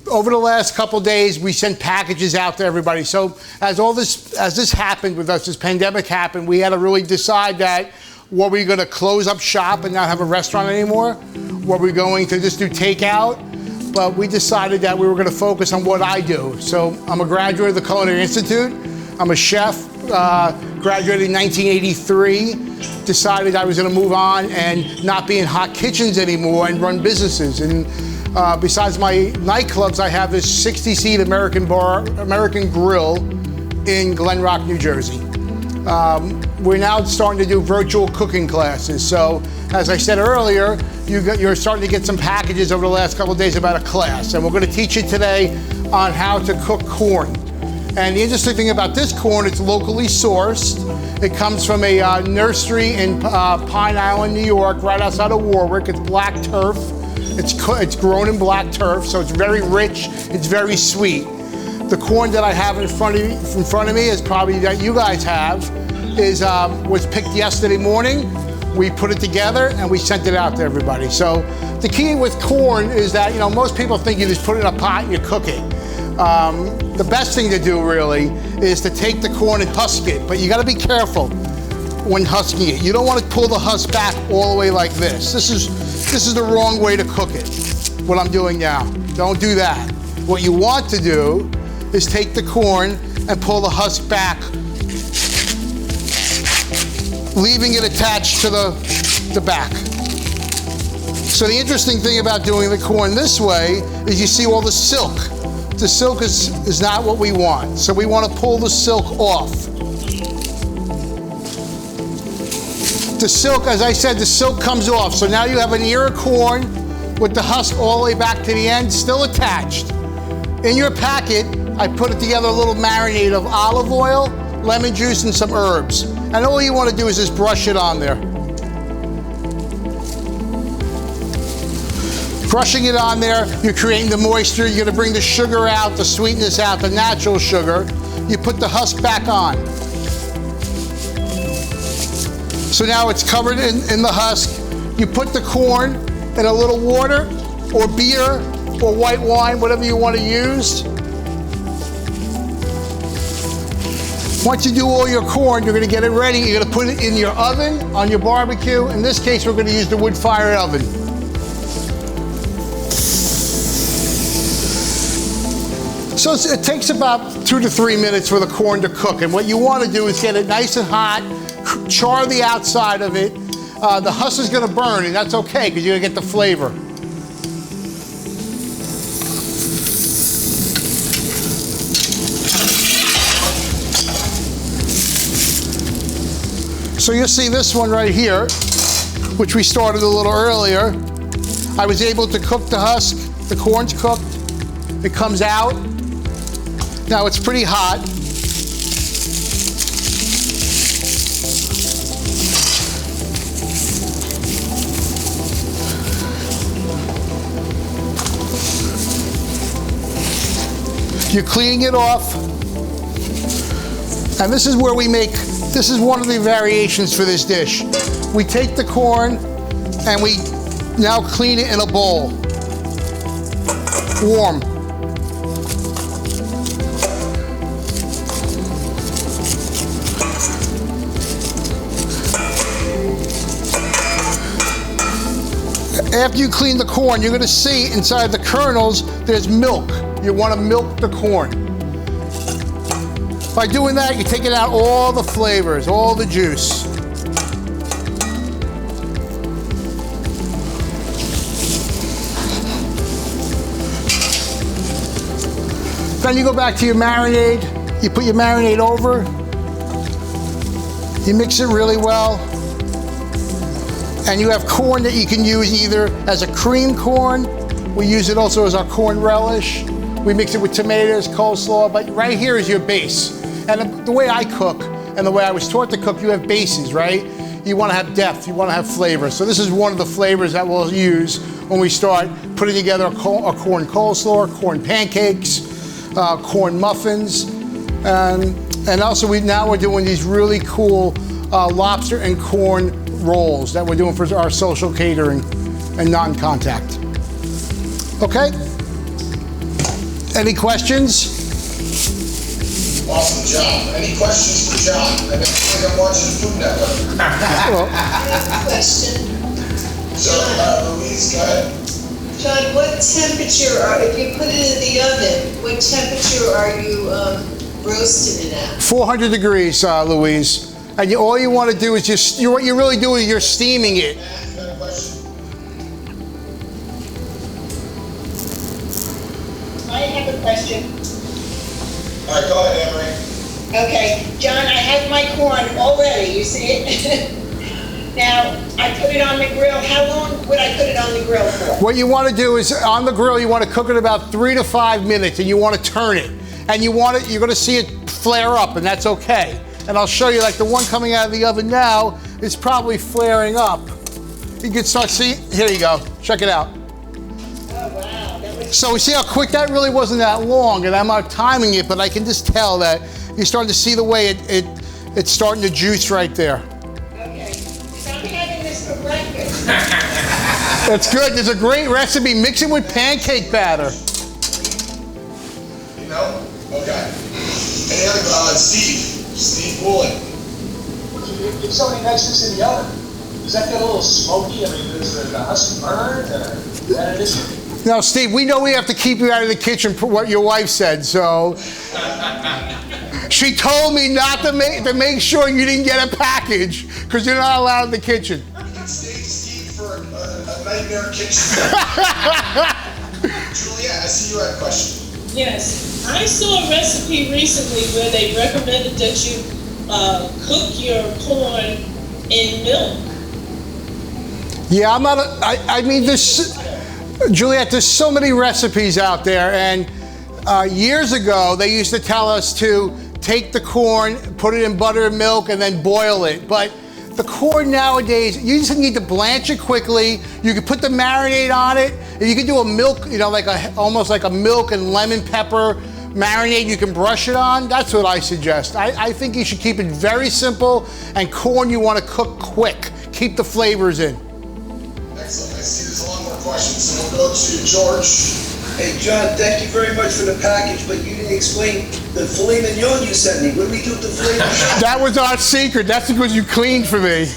over the last couple days, we sent packages out to everybody. So as this happened with us, this pandemic happened, we had to really decide that, were we going to close up shop and not have a restaurant anymore? Were we going to just do takeout? But we decided that we were going to focus on what I do. So I'm a graduate of the Culinary Institute. I'm a chef, graduated in 1983. Decided I was going to move on and not be in hot kitchens anymore and run businesses. And besides my nightclubs, I have this 60-seat American Grill in Glen Rock, New Jersey. We're now starting to do virtual cooking classes. So, as I said earlier, you're starting to get some packages over the last couple of days about a class. And we're going to teach you today on how to cook corn. And the interesting thing about this corn, it's locally sourced. It comes from a nursery in Pine Island, New York, right outside of Warwick. It's black turf. It's grown in black turf, so it's very rich. It's very sweet. The corn that I have in front of me is probably that you guys have, was picked yesterday morning. We put it together and we sent it out to everybody. So the key with corn is that, most people think you just put it in a pot and you cook it. The best thing to do really is to take the corn and husk it, but you gotta be careful when husking it. You don't want to pull the husk back all the way like this. This is the wrong way to cook it, what I'm doing now. Don't do that. What you want to do is take the corn and pull the husk back, leaving it attached to the back. So the interesting thing about doing the corn this way is you see all the silk. The silk is not what we want. So we want to pull the silk off. The silk, as I said, the silk comes off. So now you have an ear of corn with the husk all the way back to the end, still attached. In your packet, I put it together a little marinade of olive oil, lemon juice, and some herbs. And all you want to do is just brush it on there. Brushing it on there, you're creating the moisture. You're going to bring the sugar out, the sweetness out, the natural sugar. You put the husk back on. So now it's covered in the husk. You put the corn in a little water or beer or white wine, whatever you want to use. Once you do all your corn, you're going to get it ready. You're going to put it in your oven, on your barbecue. In this case, we're going to use the wood-fired oven. So it takes about 2 to 3 minutes for the corn to cook. And what you want to do is get it nice and hot, char the outside of it. The husk is going to burn, and that's okay because you're going to get the flavor. So you'll see this one right here, which we started a little earlier. I was able to cook the husk. The corn's cooked. It comes out. Now it's pretty hot. You're cleaning it off. And this is where this is one of the variations for this dish. We take the corn and we now clean it in a bowl. Warm. After you clean the corn, you're going to see inside the kernels, there's milk. You want to milk the corn. By doing that, you're taking out all the flavors, all the juice. Then you go back to your marinade. You put your marinade over. You mix it really well. And you have corn that you can use either as a cream corn. We use it also as our corn relish. We mix it with tomatoes, coleslaw, but right here is your base. And the way I cook and the way I was taught to cook, you have bases, right? You want to have depth, you want to have flavor. So this is one of the flavors that we'll use when we start putting together a corn coleslaw, corn pancakes, corn muffins. And also we're doing these really cool lobster and corn rolls that we're doing for our social catering and non-contact. Okay? Any questions? Awesome job. Any questions for John? I feel like I'm watching the Food Network. I have a question. So, Louise, go ahead. John, what temperature if you put it in the oven, what temperature are you roasting it at? 400 degrees, Louise. And all you want to do is what you're really doing is you're steaming it. I have a question. All right, go ahead, Emery. Okay, John, I have my corn already, you see it? Now, I put it on the grill. How long would I put it on the grill for? What you want to do is on the grill, you want to cook it about 3 to 5 minutes, and you want to turn it. And you're going to see it flare up, and that's okay. And I'll show you, like the one coming out of the oven now is probably flaring up. You can start seeing, here you go, check it out. Oh, wow. So we see how quick that really wasn't that long, and I'm not timing it, but I can just tell that you're starting to see the way it's starting to juice right there. Okay, so I'm having this for breakfast. That's good. There's a great recipe. Mix it with pancake batter. You know? Okay. Any other, Steve Woolen. If somebody makes this in the oven, does that get a little smoky? I mean, does the husk burn? Is that an issue? Now, Steve, we know we have to keep you out of the kitchen for what your wife said, so she told me not to make sure you didn't get a package because you're not allowed in the kitchen. We can stage Steve for a nightmare kitchen. Juliet, I see you had a question. Yes, I saw a recipe recently where they recommended that you cook your corn in milk. Yeah, I mean, Juliet, there's so many recipes out there, and years ago they used to tell us to take the corn, put it in butter and milk, and then boil it. But the corn nowadays, you just need to blanch it quickly. You can put the marinade on it, and you can do a milk, almost like a milk and lemon pepper marinade you can brush it on. That's what I suggest. I think you should keep it very simple, and corn you want to cook quick. Keep the flavors in. Excellent. I see there's a lot more questions, so we'll go to George. Hey, John, thank you very much for the package, but you didn't explain the filet mignon you sent me. What do we do with the filet mignon? That was our secret. That's because you cleaned for me. I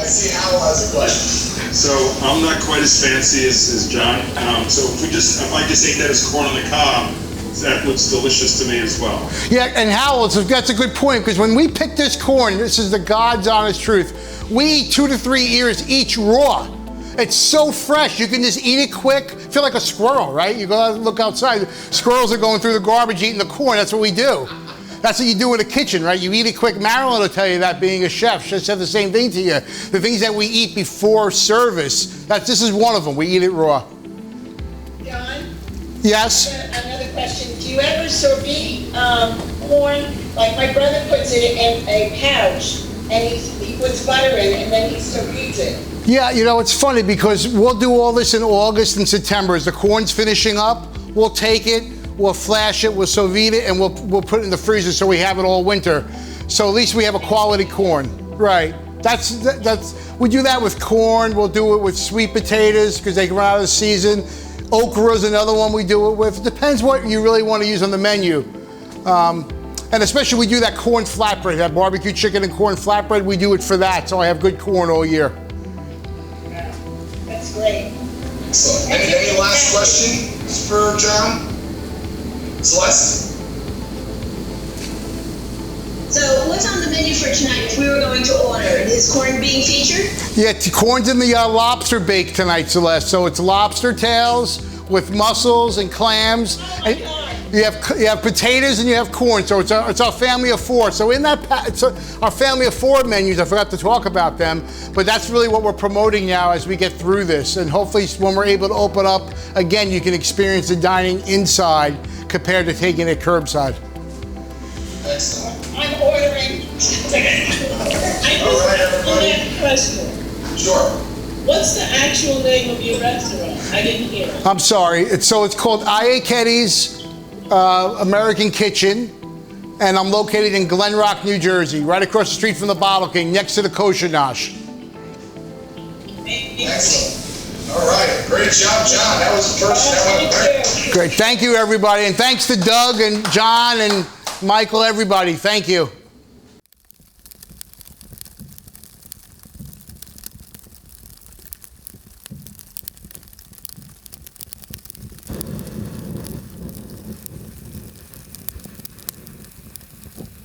see Howell has a question. So I'm not quite as fancy as John. So if I just ate that as corn on the cob, that looks delicious to me as well. Yeah, and Howell, that's a good point, because when we pick this corn, this is the God's honest truth, we eat 2 to 3 ears each raw. It's so fresh, you can just eat it quick. Feel like a squirrel, right? You go out and look outside, squirrels are going through the garbage eating the corn. That's what we do. That's what you do in the kitchen, right? You eat it quick. Marilyn will tell you that, being a chef. She'll say the same thing to you. The things that we eat before service, this is one of them. We eat it raw. John? Yes? Another question. Do you ever sorbet corn? Like my brother puts it in a pouch, and he puts butter in it, and then he sorbets it. Yeah, it's funny because we'll do all this in August and September. As the corn's finishing up, we'll take it, we'll flash it, we'll sous vide it, and we'll put it in the freezer so we have it all winter. So at least we have a quality corn. Right. We do that with corn. We'll do it with sweet potatoes because they run out of season. Okra is another one we do it with. It depends what you really want to use on the menu. And especially we do that corn flatbread, that barbecue chicken and corn flatbread, we do it for that. So I have good corn all year. Yeah, that's great. Excellent. Any last questions for John? Celeste? So what's on the menu for tonight if we were going to order? Is corn being featured? Yeah, corn's in the lobster bake tonight, Celeste. So it's lobster tails with mussels and clams. Oh my God. You have potatoes and you have corn. So it's our family of 4. So in that, it's our family of 4 menus. I forgot to talk about them, but that's really what we're promoting now as we get through this. And hopefully when we're able to open up, again, you can experience the dining inside compared to taking it curbside. Excellent. I'm ordering. All right, everybody. I have a question. Sure. What's the actual name of your restaurant? I didn't hear it. I'm sorry. It's called Iachetti's American Kitchen, and I'm located in Glen Rock, New Jersey, right across the street from the Bottle King, next to the Kosher Nosh. Excellent. All right, great job, John. That was the first, that went great. Great. Thank you, everybody. And thanks to Doug and John and Michael, everybody. Thank you.